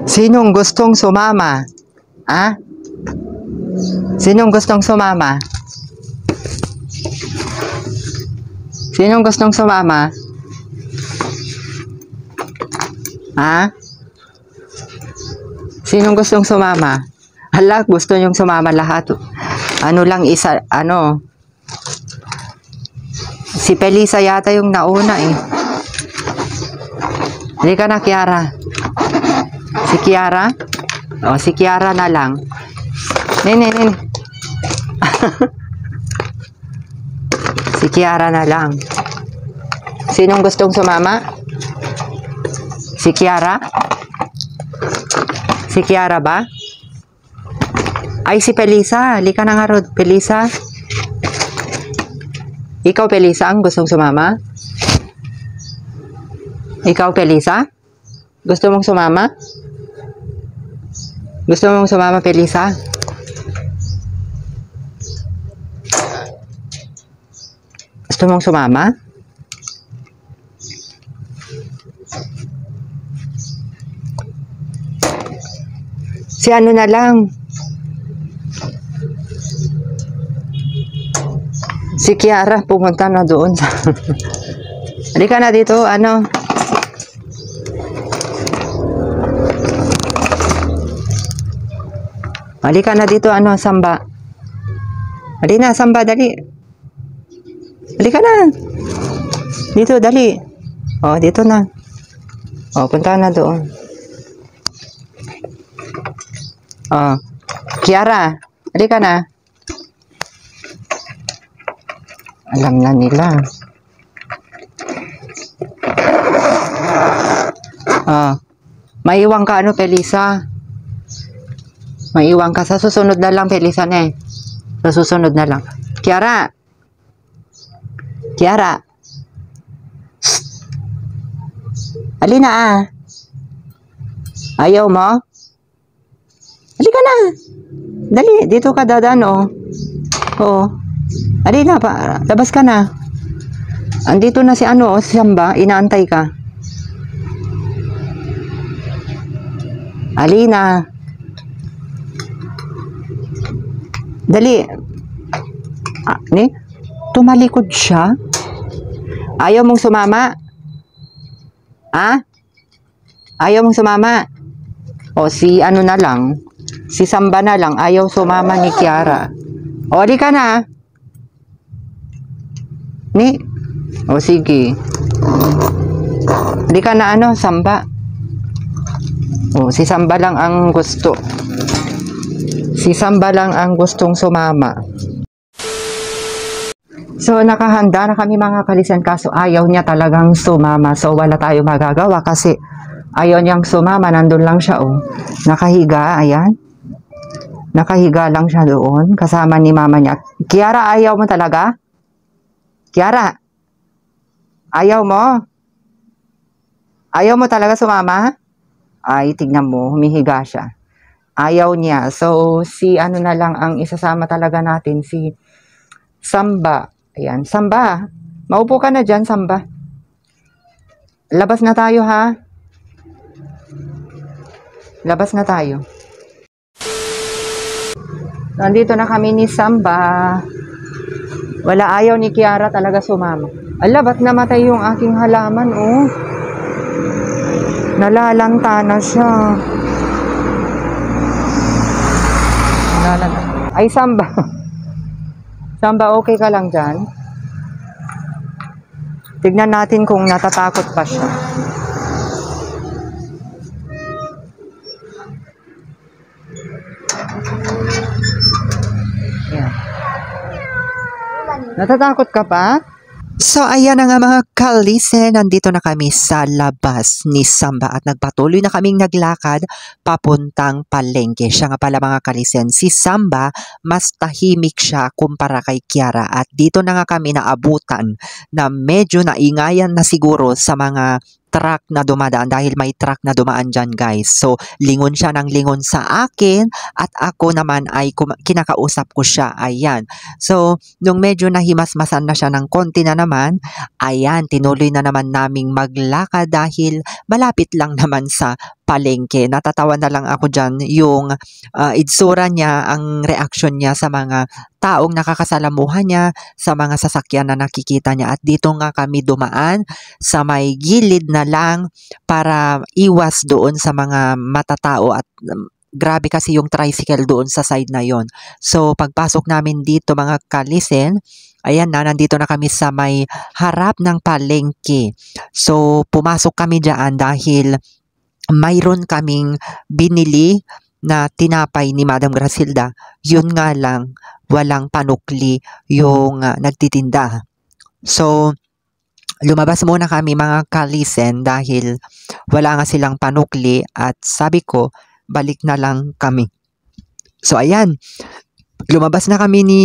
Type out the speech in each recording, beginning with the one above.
Sinong gustong sumama? Ah? Sinong gustong sumama? Sinong gustong sumama? Ha? Sinong gustong sumama? Hala, gusto nyong sumama lahat. Ano lang isa, ano? Si Pelisa yata yung nauna eh. Hindi ka na, Kiara. Si Kiara? O, si Kiara na lang. Nini. Si Kiara na lang. Sinong gustong sumama? Si Kiara? Si Kiara ba? Ay, si Pelisa. Halika na nga, Rod. Pelisa. Ikaw, Pelisa, ang gustong sumama? Ikaw, Pelisa? Gusto mong sumama? Gusto mong sumama, Pelisa? Gusto mong sumama? Si ano na lang? Si Kiara, pumunta na doon. Halika na dito, ano? Halika na dito, ano, Samba. Halika na, Samba, dali. Halika na. Dito, dali. O, dito na. O, punta na doon. O, Kiara, halika na. Alam na nila. Maiwan ka, ano, Pelisa? Maiwan ka. Sa susunod na lang, Pelisa, eh. Sa susunod na lang. Kiara! Kiara! Alina, ah. Ayaw mo? Halika na. Dali, dito ka dadaan, oh. Oo. Alina, pa, labas ka na. Andito na si ano, si Samba, inaantay ka. Alina. Dali. Ni, tumalikod siya. Ayaw mong sumama? Ha? Ayaw mong sumama? O si ano na lang, si Samba na lang, ayaw sumama ni Kiara. O, di ka na. Ni, o sige. Di ka na ano, Samba. O, si Samba lang ang gusto. Si Samba lang ang gustong sumama. So, nakahanda na kami mga kalisan, kaso ayaw niya talagang sumama. So, wala tayo magagawa kasi ayaw niyang sumama. Nandun lang siya, oh. Nakahiga, ayan. Nakahiga lang siya doon, kasama ni mama niya. Kiara, ayaw mo talaga? Kiara, ayaw mo? Ayaw mo talaga sumama? Ay, tignan mo, humihiga siya. Ayaw niya. So, si ano na lang ang isasama talaga natin, si Samba. Ayan, Samba. Maupo ka na dyan, Samba. Labas na tayo, ha? Labas na tayo. Nandito na kami ni Samba. Wala, ayaw ni Kiara talaga sumama. Ala, ba't namatay yung aking halaman, oh? Nalalanta na siya. Ay, Samba. Samba, okay ka lang dyan? Tignan natin kung natatakot pa siya. Yan. Natatakot ka pa? So, ayan na nga mga kalisen, nandito na kami sa labas ni Samba at nagpatuloy na kaming naglakad papuntang palengke. Siya nga pala mga kalisen, si Samba, mas tahimik siya kumpara kay Kiara at dito na nga kami naabutan na medyo naingayan na siguro sa mga truck na dumadaan dahil may truck na dumaan dyan, guys. So, lingon siya ng lingon sa akin at ako naman ay kinakausap ko siya. Ayan. So, nung medyo nahimasmasan na siya ng konti na naman, ayan, tinuloy na naman naming maglakad dahil malapit lang naman sa palengke. Natatawa na lang ako dyan yung itsura niya, ang reaksyon niya sa mga taong nakakasalamuhan niya, sa mga sasakyan na nakikita niya. At dito nga kami dumaan sa may gilid na lang para iwas doon sa mga matatao at grabe kasi yung tricycle doon sa side na yon. So pagpasok namin dito mga kalisen, ayan na, nandito na kami sa may harap ng palengke. So pumasok kami dyan dahil mayroon kaming binili na tinapay ni Madam Grasilda. Yun nga lang, walang panukli yung nagtitinda. So lumabas muna kami mga kalisen dahil wala nga silang panukli at sabi ko, balik na lang kami. So ayan, lumabas na kami ni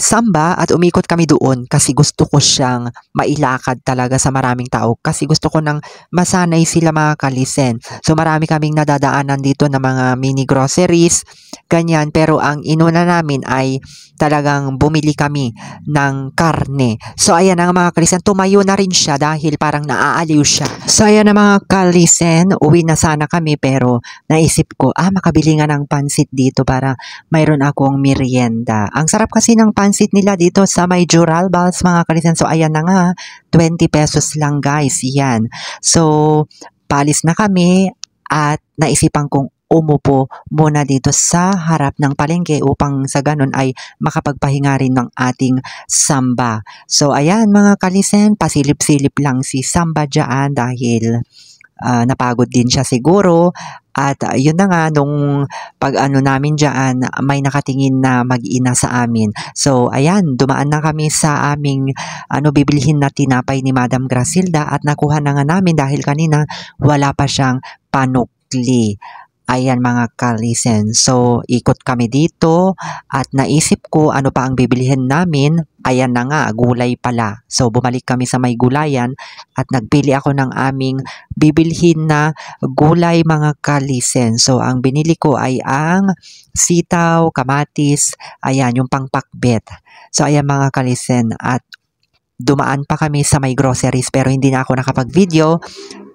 Samba at umikot kami doon kasi gusto ko siyang mailakad talaga sa maraming tao kasi gusto ko nang masanay sila mga kalisen. So marami kaming nadadaanan dito na mga mini groceries, ganyan. Pero ang inuna namin ay talagang bumili kami ng karne. So ayan na mga kalisen, tumayo na rin siya dahil parang naaaliw siya. So ayan na mga kalisen, uwi na sana kami pero naisip ko, makabili nga ng pansit dito para mayroon akong merienda. Ang sarap kasi ng pansit nila dito sa may Juralbals mga kalisen. So ayan na nga, 20 pesos lang guys, yan. So palis na kami at naisipan kong umupo muna dito sa harap ng palengke upang sa ganun ay makapagpahinga rin ng ating Samba. So ayan mga kalisen, pasilip-silip lang si Samba dyan dahil napagod din siya siguro. At yun na nga, nung pag-ano namin dyan, may nakatingin na mag-ina sa amin. So ayan, dumaan na kami sa aming bibilhin na tinapay ni Madam Grasilda at nakuha na nga namin dahil kanina wala pa siyang panukli. Ayan mga kalisen. So, ikot kami dito at naisip ko ano pa ang bibilihin namin. Ayan na nga, gulay pala. So, bumalik kami sa may gulayan at nagpili ako ng aming bibilhin na gulay mga kalisen. So, ang binili ko ay ang sitaw, kamatis, ayan, yung pangpakbet. So, ayan mga kalisen at dumaan pa kami sa may groceries pero hindi na ako nakapag-video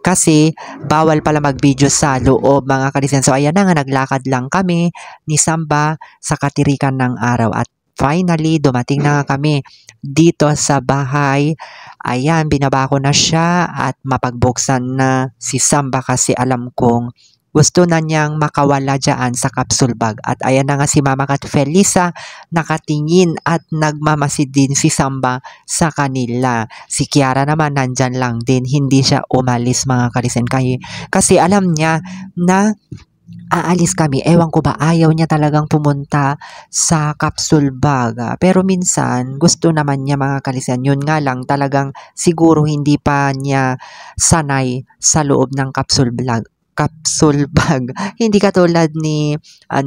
kasi bawal pala mag-video sa loob mga kalisen. So ayan na nga, naglakad lang kami ni Samba sa katirikan ng araw at finally dumating na nga kami dito sa bahay. Ayan, binaba ko na siya at mapagbuksan na si Samba kasi alam kong gusto na niyang makawala dyan sa capsule bag. At ayan na nga si Mama Kat Felisa nakatingin at nagmamasid din si Samba sa kanila. Si Kiara naman nandyan lang din, hindi siya umalis mga kalisen. Kasi alam niya na aalis kami. Ewan ko ba, ayaw niya talagang pumunta sa capsule bag. Pero minsan, gusto naman niya mga kalisen. Yun nga lang, talagang siguro hindi pa niya sanay sa loob ng capsule bag. Hindi katulad ni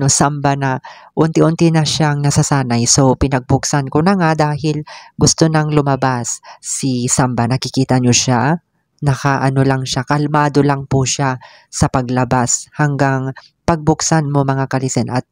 Samba na unti-unti na siyang nasasanay. So pinagbuksan ko na nga dahil gusto nang lumabas si Samba. Nakikita niyo siya, lang siya, kalmado lang po siya sa paglabas hanggang pagbuksan mo mga kalisen. At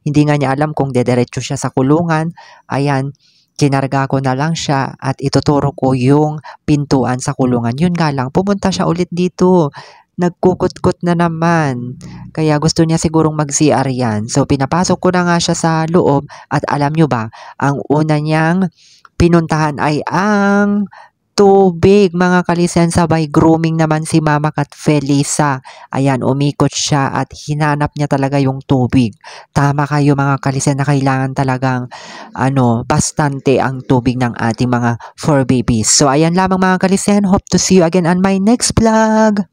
hindi nga niya alam kung dediretso siya sa kulungan. Ayan, kinarga ko na lang siya at ituturo ko yung pintuan sa kulungan. Yun nga lang, pumunta siya ulit dito. Nagkukut-kut na naman. Kaya gusto niya sigurong mag-CR yan. So, pinapasok ko na nga siya sa loob. At alam nyo ba, ang una niyang pinuntahan ay ang tubig, mga kalisen. Sabay grooming naman si Mama Kat Felisa. Ayan, umikot siya at hinanap niya talaga yung tubig. Tama kayo mga kalisen na kailangan talagang bastante ang tubig ng ating mga fur babies. So, ayan lamang mga kalisen. Hope to see you again on my next vlog.